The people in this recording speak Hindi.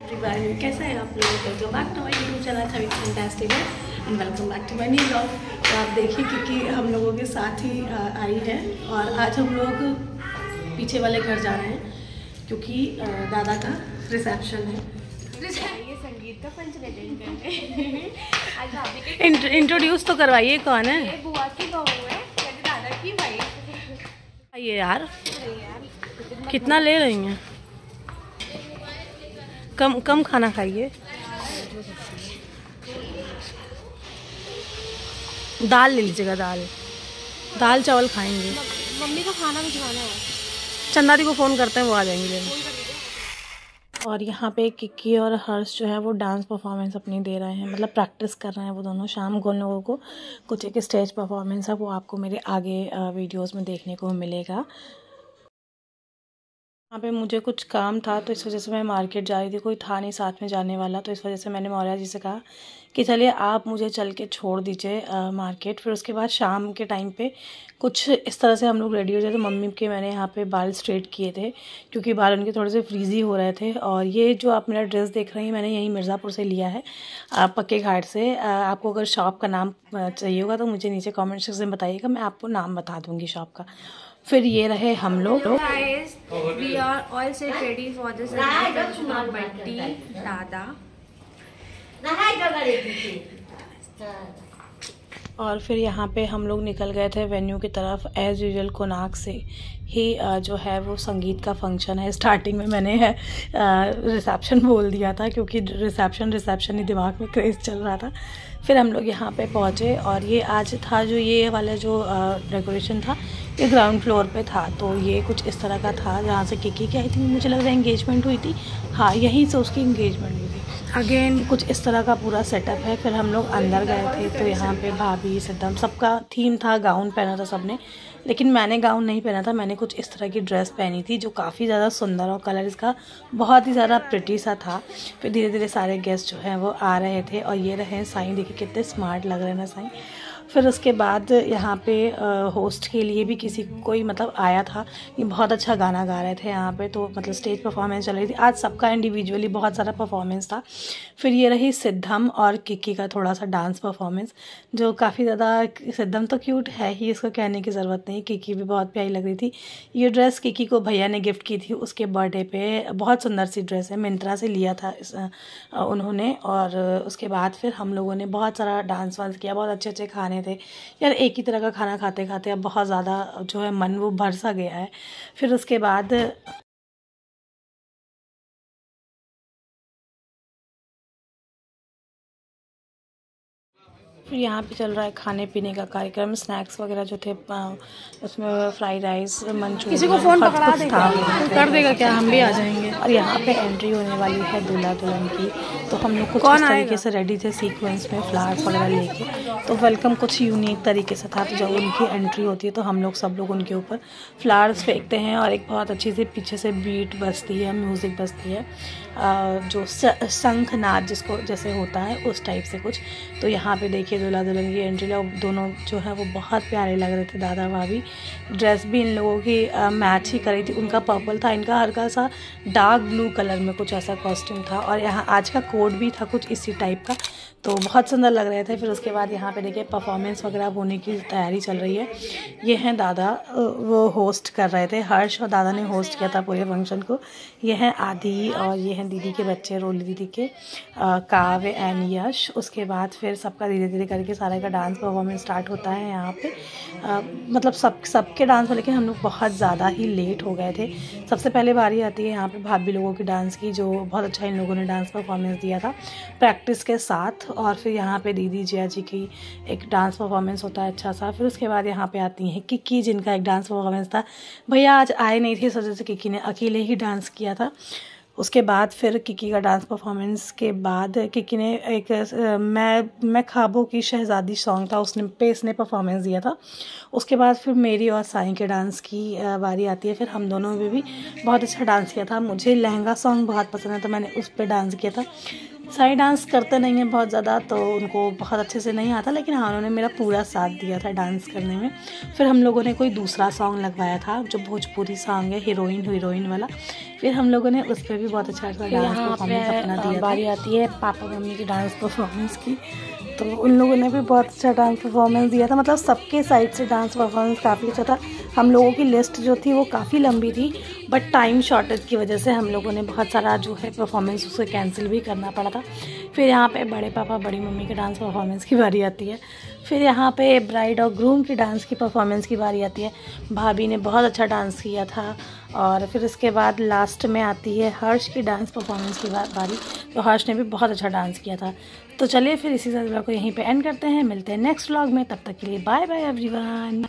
एवरीवन, कैसा है आप लोग? Welcome back to my YouTube channel Chhavi fantastic and welcome back to my new vlog. तो आप देखिए क्योंकि हम लोगों के साथ ही आई है और आज हम लोग पीछे वाले घर जा रहे हैं क्योंकि दादा का रिसेप्शन है। ये संगीत का पंचलेटिंग करने आज इंट्रोड्यूस तो करवाइए, कौन है? ये बुआ की बहू है, मेरे दादा की वाइफ। ये यार कितना ले रही हैं? कम कम खाना खाइए। दाल ले लीजिएगा, दाल चावल खाएंगे। मम्मी को खाना भिजवाना है। चंदा दी को फ़ोन करते हैं, वो आ जाएंगी लेने। और यहाँ पे किक्की और हर्ष जो है वो डांस परफॉर्मेंस अपनी दे रहे हैं, मतलब प्रैक्टिस कर रहे हैं वो दोनों। शाम को उन लोगों को कुछ एक स्टेज परफॉर्मेंस है, वो आपको मेरे आगे वीडियोस में देखने को मिलेगा। यहाँ पे मुझे कुछ काम था तो इस वजह से मैं मार्केट जा रही थी, कोई था नहीं साथ में जाने वाला, तो इस वजह से मैंने मौर्या जी से कहा कि चलिए आप मुझे चल के छोड़ दीजिए मार्केट। फिर उसके बाद शाम के टाइम पे कुछ इस तरह से हम लोग रेडी हो जाए। तो मम्मी के मैंने यहाँ पे बाल स्ट्रेट किए थे क्योंकि बाल उनके थोड़े से फ्रीजी हो रहे थे। और ये जो आप मेरा ड्रेस देख रही हैं मैंने यहीं मिर्ज़ापुर से लिया है, पक्के घाट से। आपको अगर शॉप का नाम चाहिए होगा तो मुझे नीचे कॉमेंट सेक्शन में बताइएगा, मैं आपको नाम बता दूँगी शॉप का। फिर ये रहे हम लोग। We are all set ready for this birthday dada. और फिर यहाँ पे हम लोग निकल गए थे वेन्यू की तरफ। एज़ यूजुअल कोणार्क से ही जो है वो संगीत का फंक्शन है। स्टार्टिंग में मैंने रिसेप्शन बोल दिया था क्योंकि रिसेप्शन ही दिमाग में क्रेज़ चल रहा था। फिर हम लोग यहाँ पे पहुँचे और ये आज था जो ये वाला जो डेकोरेशन था ये ग्राउंड फ्लोर पे था। तो ये कुछ इस तरह का था जहाँ से किक्की की आई थी, मुझे लग रहा है एंगेजमेंट हुई थी। हाँ, यहीं से उसकी एंगेजमेंट हुई थी। अगेन कुछ इस तरह का पूरा सेटअप है। फिर हम लोग अंदर गए थे तो यहाँ पे भाभी सिद्धम सबका थीम था, गाउन पहना था सबने, लेकिन मैंने गाउन नहीं पहना था। मैंने कुछ इस तरह की ड्रेस पहनी थी जो काफ़ी ज़्यादा सुंदर और कलर इसका बहुत ही ज़्यादा प्रिटी सा था। फिर धीरे धीरे सारे गेस्ट जो हैं वो आ रहे थे और ये रहे साईं, देखिए कितने स्मार्ट लग रहे हैं ना साईं। फिर उसके बाद यहाँ पे होस्ट के लिए भी किसी कोई मतलब आया था, ये बहुत अच्छा गाना गा रहे थे यहाँ पे, तो मतलब स्टेज परफॉर्मेंस चल रही थी। आज सबका इंडिविजुअली बहुत सारा परफॉर्मेंस था। फिर ये रही सिद्धम और किक्की का थोड़ा सा डांस परफॉर्मेंस जो काफ़ी ज़्यादा, सिद्धम तो क्यूट है ही, इसको कहने की ज़रूरत नहीं। किक्की भी बहुत प्यारी लग रही थी। ये ड्रेस किक्की को भैया ने गिफ्ट की थी उसके बर्थडे पे, बहुत सुंदर सी ड्रेस है, मिंत्रा से लिया था उन्होंने। और उसके बाद फिर हम लोगों ने बहुत सारा डांस वांस किया, बहुत अच्छे अच्छे खाने थे यार। एक ही तरह का खाना खाते खाते अब बहुत ज़्यादा जो है मन वो भर सा गया है। फिर उसके बाद फिर यहाँ पे चल रहा है खाने पीने का कार्यक्रम। स्नैक्स वगैरह जो थे उसमें फ्राइड राइस, मंचूरियन, किसी को फ़ोन पकड़ा देगा कर देगा क्या, हम भी आ जाएंगे। और यहाँ पे एंट्री होने वाली है दूल्हा दुल्हन की, तो हम लोग कुछ इस तरीके से रेडी थे सीक्वेंस में फ्लावर्स वगैरह लेके। तो वेलकम कुछ यूनिक तरीके से था। तो जब उनकी एंट्री होती है तो हम लोग सब लोग उनके ऊपर फ्लावर्स फेंकते हैं और एक बहुत अच्छी सी पीछे से बीट बजती है, म्यूज़िक बजती है, जो शंखनाद जिसको जैसे होता है उस टाइप से कुछ। तो यहाँ पे देखिए दूल्हा दुल्हन की एंट्री दोनों जो है वो बहुत प्यारे लग रहे थे। दादा भाभी ड्रेस भी इन लोगों की मैच ही करी थी, उनका पर्पल था, इनका हल्का सा डार्क ब्लू कलर में कुछ ऐसा कॉस्ट्यूम था। और यहाँ आज का कोड भी था कुछ इसी टाइप का, तो बहुत सुंदर लग रहे थे। फिर उसके बाद यहाँ पे देखिए परफॉर्मेंस वगैरह होने की तैयारी चल रही है। ये हैं दादा, वो होस्ट कर रहे थे, हर्ष और दादा ने होस्ट किया था पूरे फंक्शन को। ये हैं आदि और ये हैं दीदी के बच्चे, रोली दीदी के काव्य एंड यश। उसके बाद फिर सबका धीरे धीरे करके सारे का डांस परफॉर्मेंस स्टार्ट होता है यहाँ पे। मतलब सबके डांस में, लेकिन हम लोग बहुत ज़्यादा ही लेट हो गए थे। सबसे पहले बारी आती है यहाँ पे भाभी लोगों की डांस की, जो बहुत अच्छा इन लोगों ने डांस परफॉर्मेंस दिया था प्रैक्टिस के साथ। और फिर यहाँ पे दीदी जिया जी की एक डांस परफॉर्मेंस होता है अच्छा सा। फिर उसके बाद यहाँ पे आती हैं किक्की, जिनका एक डांस परफॉर्मेंस था। भैया आज आए नहीं थे, इस वजह से किक्की ने अकेले ही डांस किया था। उसके बाद फिर किक्की का डांस परफॉर्मेंस के बाद किक्की ने एक मैं ख्वाबों की शहज़ादी सॉन्ग था इसने परफॉर्मेंस दिया था। उसके बाद फिर मेरी और साईं के डांस की बारी आती है। फिर हम दोनों में भी बहुत अच्छा डांस किया था। मुझे लहंगा सॉन्ग बहुत पसंद है तो मैंने उस पर डांस किया था। सारे डांस करते नहीं हैं बहुत ज़्यादा, तो उनको बहुत अच्छे से नहीं आता, लेकिन हाँ उन्होंने मेरा पूरा साथ दिया था डांस करने में। फिर हम लोगों ने कोई दूसरा सॉन्ग लगवाया था जो भोजपुरी सॉन्ग है, हीरोइन वाला। फिर हम लोगों ने उस पर भी बहुत अच्छा डांस परफॉर्मेंस अपना दिया। बारी आती है पापा मम्मी की डांस परफॉर्मेंस की, तो उन लोगों ने भी बहुत अच्छा डांस परफॉर्मेंस दिया था। मतलब सबके साइड से डांस परफॉर्मेंस काफ़ी अच्छा था। हम लोगों की लिस्ट जो थी वो काफ़ी लंबी थी, बट टाइम शॉर्टेज की वजह से हम लोगों ने बहुत सारा जो है परफॉर्मेंस उसे कैंसिल भी करना पड़ा था। फिर यहाँ पे बड़े पापा बड़ी मम्मी के डांस परफॉर्मेंस की बारी आती है। फिर यहाँ पे ब्राइड और ग्रूम की डांस की परफॉर्मेंस की बारी आती है। भाभी ने बहुत अच्छा डांस किया था। और फिर इसके बाद लास्ट में आती है हर्ष की डांस परफॉर्मेंस की बारी। तो हर्ष ने भी बहुत अच्छा डांस किया था। तो चलिए फिर इसी साथ ब्लॉग को यहीं पे एंड करते हैं। मिलते हैं नेक्स्ट व्लॉग में, तब तक के लिए बाय बाय एवरीवन।